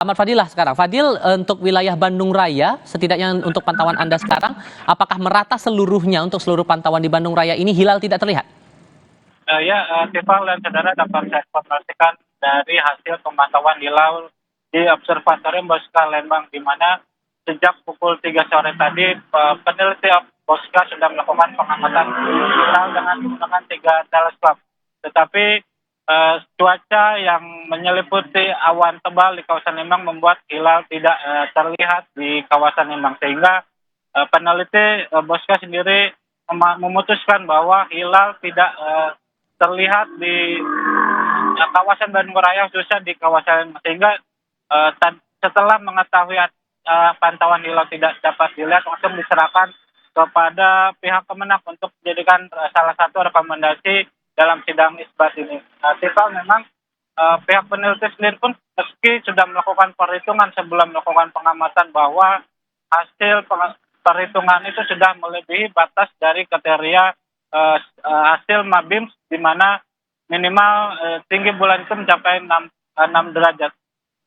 Ahmad Fadilah sekarang. Fadil, untuk wilayah Bandung Raya, setidaknya untuk pantauan Anda sekarang, apakah merata seluruhnya untuk seluruh pantauan di Bandung Raya ini hilal tidak terlihat? Tiffal dan saudara dapat saya informasikan dari hasil pemantauan hilal di Observatorium Bosca Lembang, di mana sejak pukul 3 sore tadi peneliti Bosca sudah melakukan pengamatan hilal dengan menggunakan 3 teleskop. Tetapi cuaca yang menyeliputi awan tebal di kawasan Lembang membuat hilal tidak terlihat di kawasan Lembang, sehingga peneliti Bosca sendiri memutuskan bahwa hilal tidak terlihat di kawasan Bandung Raya, khususnya di kawasan, sehingga setelah mengetahui pantauan hilal tidak dapat dilihat, langsung diserahkan kepada pihak Kemenak untuk menjadikan salah satu rekomendasi dalam sidang isbat ini. Memang pihak peneliti sendiri pun meski sudah melakukan perhitungan sebelum melakukan pengamatan bahwa hasil perhitungan itu sudah melebihi batas dari kriteria hasil Mabims, di mana minimal tinggi bulan itu mencapai 6 derajat.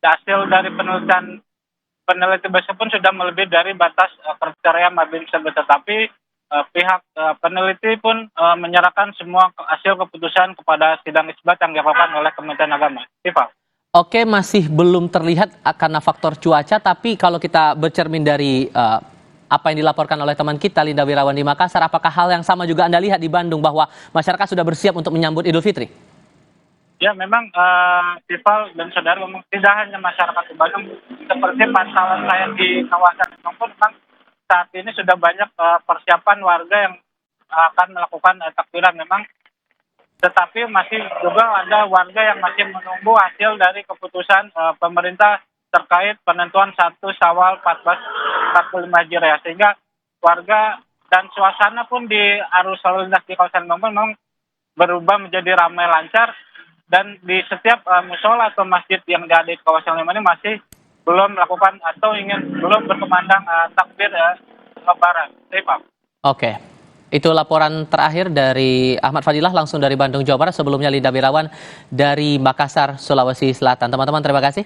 Hasil dari peneliti besok pun sudah melebihi dari batas kriteria Mabims tersebut, tetapi pihak peneliti pun menyerahkan semua hasil keputusan kepada sidang isbat yang dilakukan oleh Kementerian Agama. Oke, masih belum terlihat karena faktor cuaca, tapi kalau kita bercermin dari apa yang dilaporkan oleh teman kita Linda Wirawan di Makassar, apakah hal yang sama juga Anda lihat di Bandung bahwa masyarakat sudah bersiap untuk menyambut Idul Fitri? Ya, memang Tifal dan saudara, memang tidak hanya masyarakat di Bandung, seperti pantauan saya di kawasan Bandung pun memang saat ini sudah banyak persiapan warga yang akan melakukan takbiran memang, tetapi masih juga ada warga yang masih menunggu hasil dari keputusan pemerintah terkait penentuan 1 Syawal 1445 Hijriah, sehingga warga dan suasana pun di arus lalu lintas di kawasan Bandung memang berubah menjadi ramai lancar, dan di setiap musola atau masjid yang ada di kawasan Lembang ini masih belum melakukan atau belum berkumandang takbir Lebaran. Oke. Itu laporan terakhir dari Ahmad Fadilah langsung dari Bandung, Jawa Barat. Sebelumnya Linda Wirawan dari Makassar, Sulawesi Selatan. Teman-teman, terima kasih.